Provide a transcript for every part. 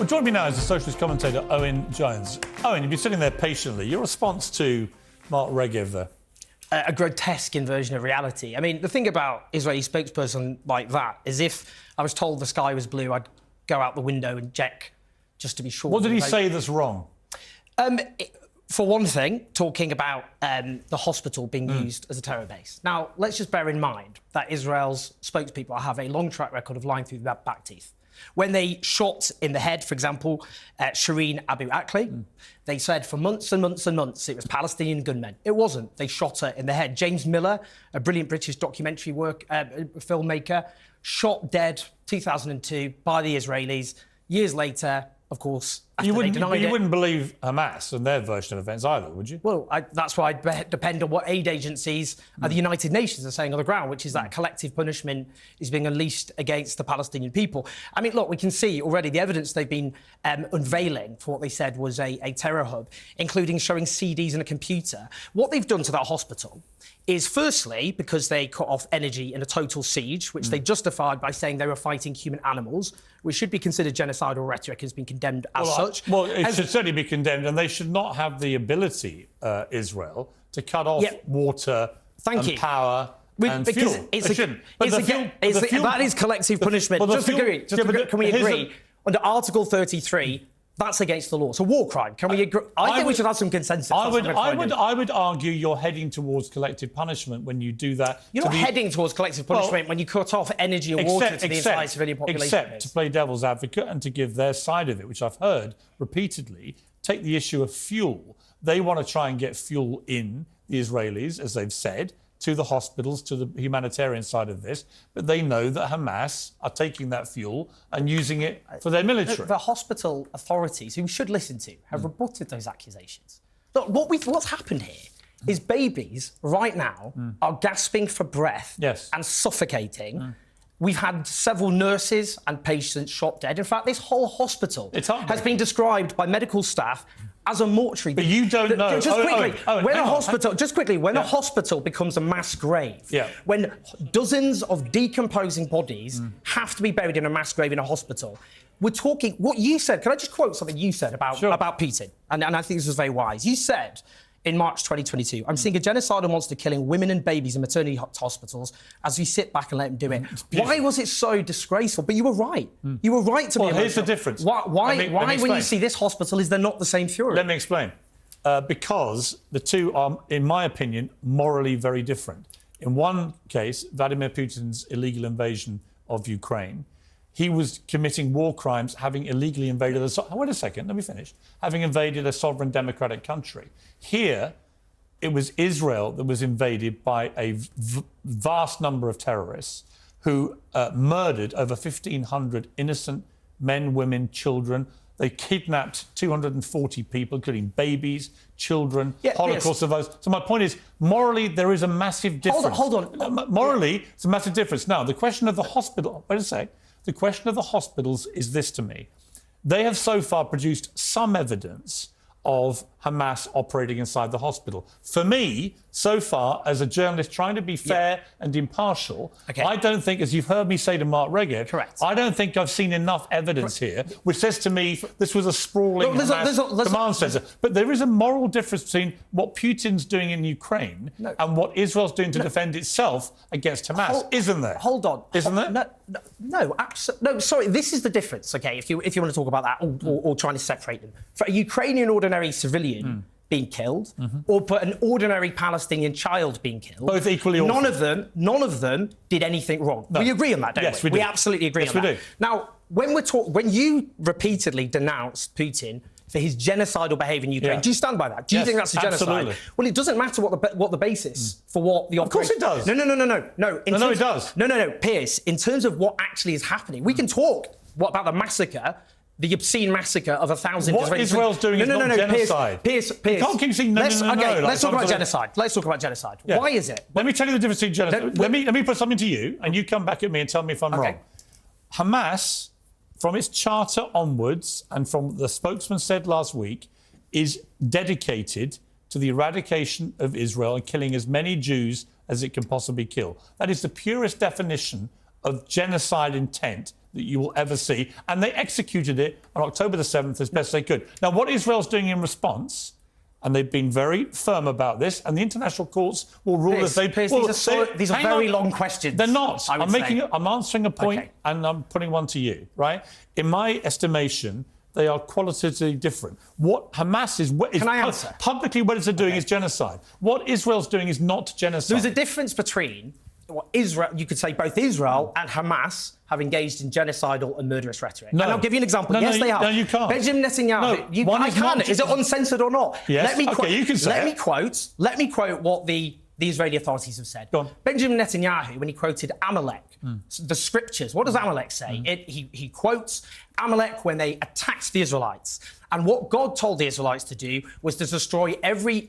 Well, joining me now is the socialist commentator Owen Jones. Owen, you've been sitting there patiently. Your response to Mark Regev there? A grotesque inversion of reality. I mean, the thing about Israeli spokesperson like that is if I was told the sky was blue, I'd go out the window and check just to be sure. What did he say that's wrong? For one thing, talking about the hospital being used as a terror base. Now, let's just bear in mind that Israel's spokespeople have a long track record of lying through the back teeth. When they shot in the head, for example, Shireen Abu Akleh, they said for months and months and months it was Palestinian gunmen. It wasn't. They shot her in the head. James Miller, a brilliant British documentary filmmaker, shot dead 2002 by the Israelis. Years later, of course, after they denied it. You wouldn't believe Hamas and their version of events either, would you? Well, that's why I depend on what aid agencies the United Nations are saying on the ground, which is that collective punishment is being unleashed against the Palestinian people. I mean, look, we can see already the evidence they've been unveiling for what they said was a terror hub, including showing CDs and a computer. What they've done to that hospital is, firstly, because they cut off energy in a total siege, which they justified by saying they were fighting human animals, which should be considered genocidal rhetoric, has been condemned as such. Well, it should certainly be condemned, and they should not have the ability, Israel, to cut off water and power and fuel. That is collective punishment. Can we agree? Under Article 33, that's against the law. It's a war crime. Can we agree? I think we should have some consensus. I would argue you're heading towards collective punishment when you do that. You're not heading towards collective punishment when you cut off energy and water to the entire civilian population. Except to play devil's advocate and to give their side of it, which I've heard repeatedly, take the issue of fuel. They want to try and get fuel in, the Israelis, as they've said, to the hospitals, to the humanitarian side of this, but they know that Hamas are taking that fuel and using it for their military. The hospital authorities, who we should listen to, have rebutted those accusations. Look, what's happened here is babies right now are gasping for breath and suffocating. We've had several nurses and patients shot dead. In fact, this whole hospital has been described by medical staff as a mortuary. But you don't know. When a hospital becomes a mass grave, when dozens of decomposing bodies have to be buried in a mass grave in a hospital, we're talking what you said. Can I just quote something you said about Putin? And I think this was very wise. You said in March 2022, I'm seeing a genocidal monster killing women and babies in maternity hospitals as we sit back and let him do it. Why was it so disgraceful? But you were right. You were right to be here's the difference. Why when you see this hospital, is there not the same fury? Let me explain. Because the two are, in my opinion, morally very different. In one case, Vladimir Putin's illegal invasion of Ukraine, he was committing war crimes, having illegally invaded wait a second, let me finish. Having invaded a sovereign democratic country. Here, it was Israel that was invaded by a vast number of terrorists who murdered over 1,500 innocent men, women, children. They kidnapped 240 people, including babies, children, Holocaust survivors. So my point is, morally, there is a massive difference. Hold on. Morally, it's a massive difference. Now, the question of the hospital... Wait a sec. The question of the hospitals is this to me. They have so far produced some evidence of Hamas operating inside the hospital. For me, so far, as a journalist trying to be fair and impartial, I don't think, as you've heard me say to Mark Regev, I don't think I've seen enough evidence here which says to me this was a sprawling command centre. But there is a moral difference between what Putin's doing in Ukraine and what Israel's doing to defend itself against Hamas, isn't there? Hold on. Isn't there? No, absolutely. No, sorry, this is the difference, OK, if you want to talk about that or trying to separate them. For a Ukrainian ordinary civilian being killed, or for an ordinary Palestinian child being killed, both equally awful. None of them did anything wrong. No. We agree on that, don't we? Yes, we do. We absolutely agree on that. Yes, we do. Now, when you repeatedly denounced Putin for his genocidal behaviour in Ukraine, do you stand by that? Do you think that's a genocide? Absolutely. Well, it doesn't matter what the basis for what the operation... Of course it does. No, it does. No, Piers, in terms of what actually is happening, we can talk about the massacre, the obscene massacre of 1,000... What Israel's doing is not genocide. Piers. You can't keep saying no. Let's talk about genocide. Let's talk about genocide. Yeah. Why is it? Let me tell you the difference between genocide. Let me put something to you, and you come back at me and tell me if I'm wrong. Hamas, from its charter onwards, and from the spokesman said last week, is dedicated to the eradication of Israel and killing as many Jews as it can possibly kill. That is the purest definition of genocide intent that you will ever see. And they executed it on October the 7th as best they could. Now, what Israel's doing in response, and they've been very firm about this, and the international courts will rule as they... These are very long questions. They're not. I'm answering a point, and I'm putting one to you, right? In my estimation, they are qualitatively different. What Hamas is publicly what it's doing is genocide. What Israel's doing is not genocide. There's a difference between what Israel, you could say both Israel and Hamas have engaged in genocidal and murderous rhetoric. No. And I'll give you an example. Yes, they have. No, you can't. Benjamin Netanyahu. No, I can. Is it uncensored or not? Yes. You can say Let me quote what the Israeli authorities have said. Go on. Benjamin Netanyahu, when he quoted Amalek, the scriptures, what does Amalek say? He quotes Amalek when they attacked the Israelites. And what God told the Israelites to do was to destroy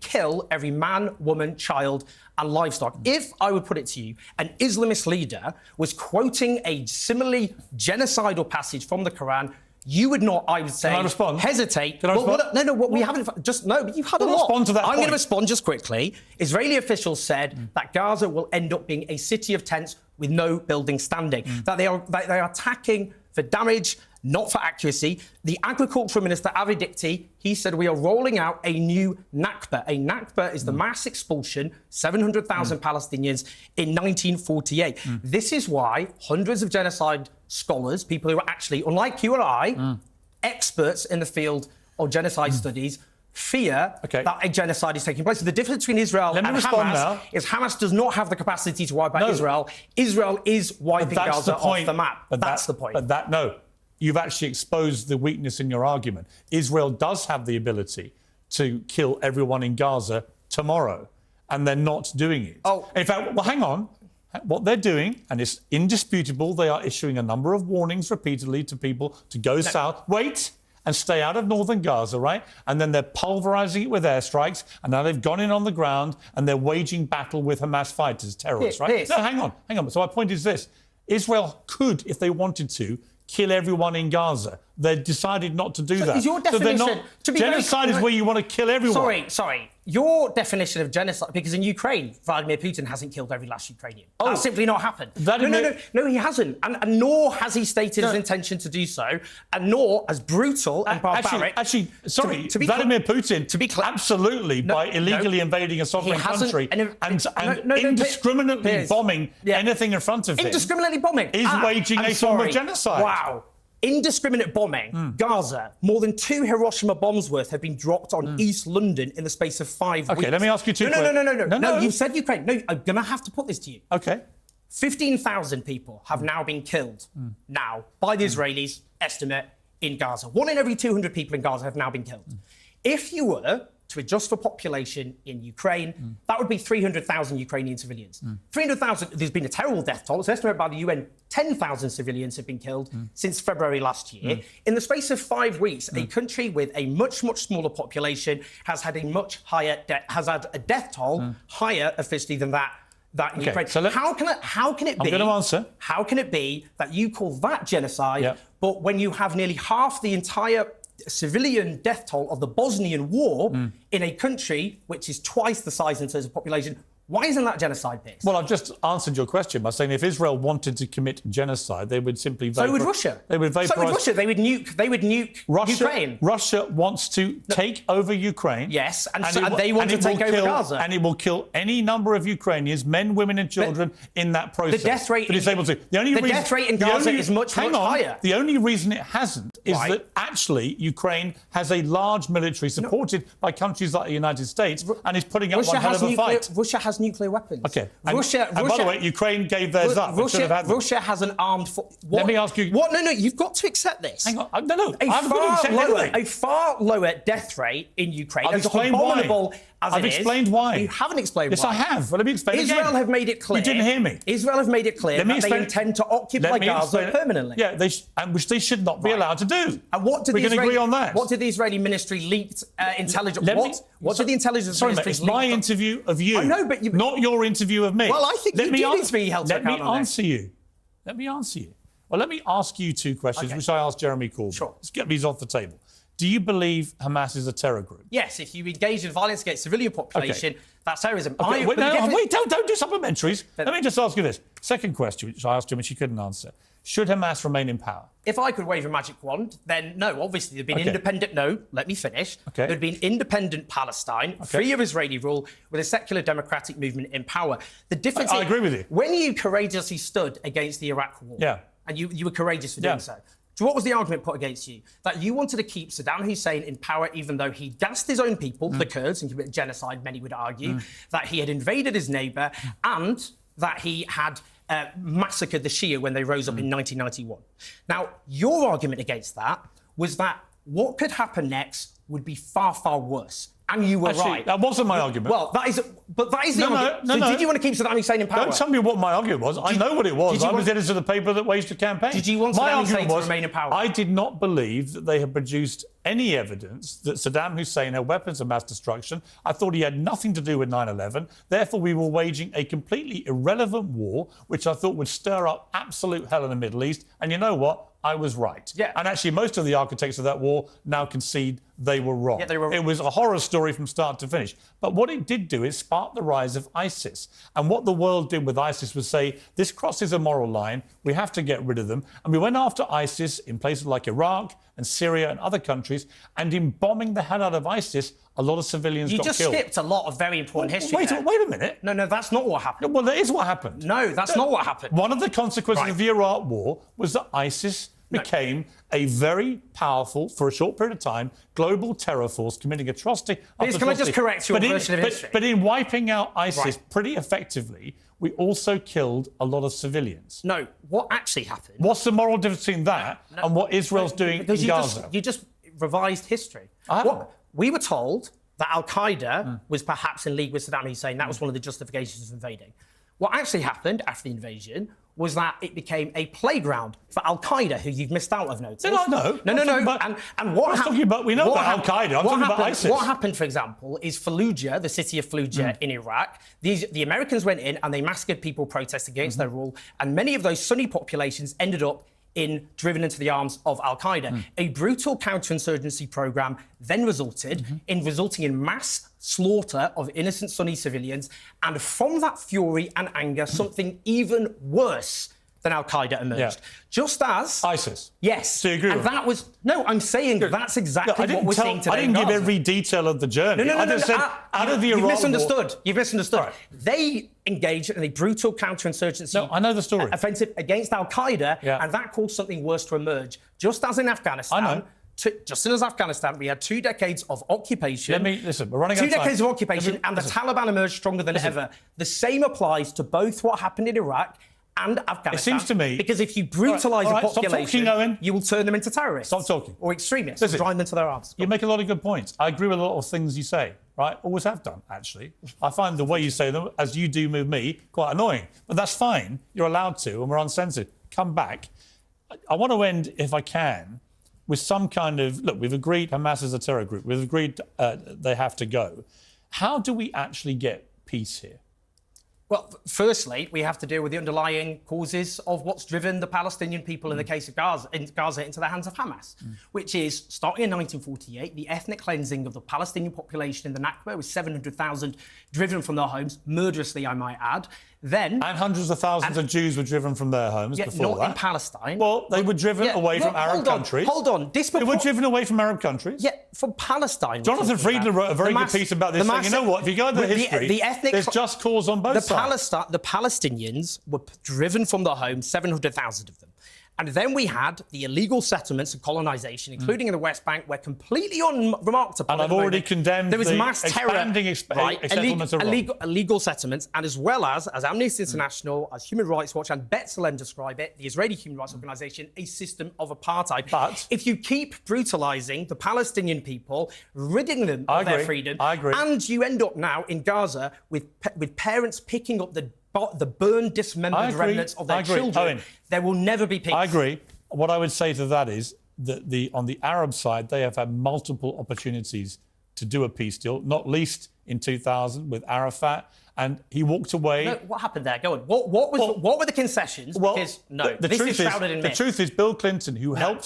kill every man, woman, child, and livestock. If I would put it to you, an Islamist leader was quoting a similarly genocidal passage from the Quran, you would not, I would say, hesitate. Can I respond? We haven't. But you've had a lot. Respond to that I'm point. going to respond just quickly. Israeli officials said that Gaza will end up being a city of tents with no building standing. That they are attacking for damage, not for accuracy. The agricultural minister, Avi Dikti, he said we are rolling out a new Nakba. A Nakba is the mass expulsion, 700,000 Palestinians in 1948. This is why hundreds of genocide scholars, people who are actually, unlike you and I, experts in the field of genocide studies, fear that a genocide is taking place. So the difference between Israel and Hamas is Hamas does not have the capacity to wipe out Israel. Israel is wiping Gaza off the map. That's the point. You've actually exposed the weakness in your argument. Israel does have the ability to kill everyone in Gaza tomorrow, and they're not doing it. In fact, well, hang on. What they're doing, and it's indisputable, they are issuing a number of warnings repeatedly to people to go south. Wait! And stay out of northern Gaza, right? And then they're pulverising it with airstrikes, and now they've gone in on the ground and they're waging battle with Hamas fighters, terrorists, right? No, hang on. So my point is this. Israel could, if they wanted to, kill everyone in Gaza. They decided not to do that. Is your definition... genocide is where you want to kill everyone. Sorry. Your definition of genocide... Because in Ukraine, Vladimir Putin hasn't killed every last Ukrainian. That's simply not happened. No, he hasn't. And nor has he stated his intention to do so. And nor, as brutal and barbaric... Vladimir Putin, absolutely, by illegally invading a sovereign country and indiscriminately bombing anything in front of him... Indiscriminately bombing? ...is waging a form of genocide. Wow. Indiscriminate bombing. Gaza. More than 2 Hiroshima bombs worth have been dropped on East London in the space of 5 weeks. OK, let me ask you two questions. No, you said Ukraine. No, I'm going to have to put this to you. OK. 15,000 people have now been killed now by the Israelis, estimate, in Gaza. 1 in every 200 people in Gaza have now been killed. If you were to adjust for population in Ukraine, that would be 300,000 Ukrainian civilians. 300,000, there's been a terrible death toll. It's estimated by the UN 10,000 civilians have been killed since February last year. In the space of 5 weeks, a country with a much, much smaller population has had a much higher death toll higher officially than that in Ukraine. So how can it be? I'm going to answer. How can it be that you call that genocide, but when you have nearly half the entire civilian death toll of the Bosnian War in a country which is twice the size in terms of population, why isn't that genocide based? Well, I've just answered your question by saying if Israel wanted to commit genocide, they would simply So would Russia. They would vaporize. So would Russia. They would nuke Ukraine. Russia wants to take over Ukraine. Yes, and they want to take over Gaza. And it will kill any number of Ukrainians, men, women, and children in that process. The death rate is able to. Death rate in Gaza is much higher. The only reason it hasn't is that actually Ukraine has a large military supported by countries like the United States and is putting up one hell of a fight. Russia has nuclear weapons. OK. And by the way, Ukraine gave theirs up. Russia has an armed force. Let me ask you... What? No, you've got to accept this. Hang on. A far lower death rate in Ukraine. I've explained why. I've explained why. You haven't explained why. Yes, I have. Well, let me explain Israel again. have made it clear. You didn't hear me. Israel have made it clear that they intend to occupy Gaza permanently. Yeah, which they should not be allowed to do. And what did we can agree on that. What did the Israeli ministry leaked intelligence? What did the intelligence ministry It's my interview of you. I know, but not your interview of me. Well, I think you do need to be held to account on Let me answer you. Well, let me ask you 2 questions, which I asked Jeremy Corbyn. Sure. Let's get these off the table. Do you believe Hamas is a terror group? Yes, if you engage in violence against civilian population, that's terrorism. Okay. Wait, don't do supplementaries. Let me just ask you this. Second question, which I asked him and she couldn't answer. Should Hamas remain in power? If I could wave a magic wand, then no, obviously there'd be an independent... No, let me finish. Okay. There'd be an independent Palestine, free of Israeli rule, with a secular democratic movement in power. The difference I agree with you. When you courageously stood against the Iraq war, and you were courageous for doing so, what was the argument put against you? That you wanted to keep Saddam Hussein in power even though he gassed his own people, the Kurds, and committed genocide, many would argue, that he had invaded his neighbour, and that he had massacred the Shia when they rose up in 1991. Now, your argument against that was that what could happen next would be far, far worse. And you were right. That wasn't my argument. Well, that is the argument. So did you want to keep Saddam Hussein in power? Don't tell me what my argument was. I know what it was. I was editor of the paper that waged the campaign. Did you want Saddam Hussein to remain in power? I did not believe that they had produced any evidence that Saddam Hussein had weapons of mass destruction. I thought he had nothing to do with 9/11. Therefore, we were waging a completely irrelevant war, which I thought would stir up absolute hell in the Middle East. And you know what? I was right. Yeah. And actually, most of the architects of that war now concede they were wrong. Yeah, they were. It was a horror story from start to finish. But what it did do is spark the rise of ISIS. And what the world did with ISIS was say, this crosses a moral line, we have to get rid of them. And we went after ISIS in places like Iraq and Syria and other countries, and in bombing the hell out of ISIS, a lot of civilians got killed. You just skipped a lot of very important history. Wait a minute. No, that's not what happened. Well, that is what happened. No, that's not what happened. One of the consequences of the Iraq war was that ISIS became a very powerful, for a short period of time, global terror force committing atrocity after atrocity. Can I just correct your version of history? But in wiping out ISIS pretty effectively, we also killed a lot of civilians. No, what actually happened... What's the moral difference between that and what Israel's doing in Gaza? You just revised history. We were told that Al-Qaeda was perhaps in league with Saddam Hussein. That was one of the justifications of invading. What actually happened after the invasion was that it became a playground for Al-Qaeda, who you've missed out, I've noticed. No. And what happened... We know about Al-Qaeda. I'm talking about ISIS. What happened, for example, is Fallujah, the city of Fallujah in Iraq. The Americans went in and they massacred people protesting against their rule, and many of those Sunni populations ended up driven into the arms of Al-Qaeda. A brutal counterinsurgency program then resulting in mass slaughter of innocent Sunni civilians, and from that fury and anger, something even worse than Al-Qaeda emerged. Just as... ISIS? Yes. So you agree with that was... No, I'm saying that's exactly what we're seeing today. I didn't give every detail of the journey. No. I just said, out of the Iraq war... You've misunderstood. Right. They engaged in a brutal counterinsurgency... I know the story. ...offensive against Al-Qaeda, and that caused something worse to emerge. Just as in Afghanistan... I know. Just as Afghanistan, we had 2 decades of occupation. Listen, we're running out of time. 2 decades of occupation, and the Taliban emerged stronger than ever. The same applies to both what happened in Iraq and Afghanistan. It seems to me... Because if you brutalise a population, you will turn them into terrorists. Stop talking. Or extremists. Listen, drive them to their arms. You make a lot of good points. I agree with a lot of things you say, right? Always have done, actually. I find the way you say them, as you do with me, quite annoying. But that's fine. You're allowed to, and we're uncensored. Come back. I want to end, if I can, with some kind of... Look, we've agreed Hamas is a terror group. We've agreed they have to go. How do we actually get peace here? Well, firstly, we have to deal with the underlying causes of what's driven the Palestinian people in the case of Gaza into the hands of Hamas, which is, starting in 1948, the ethnic cleansing of the Palestinian population in the Nakba, with 700,000 driven from their homes, murderously, I might add. Then... And hundreds of thousands of Jews were driven from their homes before that. Not in Palestine. Well, they were driven away from Arab countries. Hold on. They were driven away from Arab countries. Yeah, from Palestine. Jonathan Friedland wrote a very good piece about this, saying, you know what, if you go into the history, there's just cause on both sides. The Palestinians were driven from their homes, 700,000 of them. And then we had the illegal settlements and colonisation, including in the West Bank, were completely unremarked upon. And I've already condemned there was mass terror, settlements illegal settlements, and as well as Amnesty International, as Human Rights Watch and B'Tselem describe it, the Israeli Human Rights Organisation, a system of apartheid. But if you keep brutalising the Palestinian people, ridding them of their freedom, and you end up now in Gaza with parents picking up the burned, dismembered remnants of their children, Owen, there will never be peace. I agree. What I would say to that is that on the Arab side, they have had multiple opportunities to do a peace deal, not least in 2000 with Arafat, and he walked away. No, what happened there? Go on. What were the concessions? Well, because the truth is Bill Clinton, who helped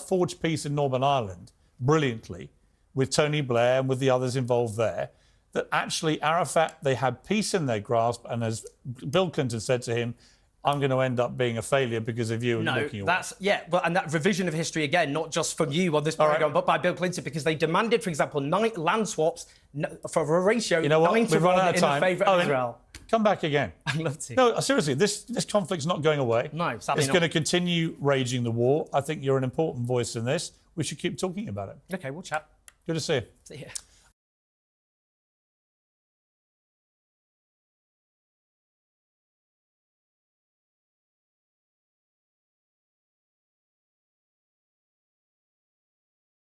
forge peace in Northern Ireland brilliantly with Tony Blair and with the others involved there, that actually Arafat, they had peace in their grasp, and as Bill Clinton said to him, I'm going to end up being a failure because of you and looking away. And that revision of history again, not just from you on this program, but by Bill Clinton, because they demanded, for example, land swaps for a ratio 9 to 1 in the favour of Israel. Come back again. I'd love to. No, seriously, this conflict's not going away. No, sadly it's going to continue raging the war. I think you're an important voice in this. We should keep talking about it. Okay, we'll chat. Good to see you. See ya.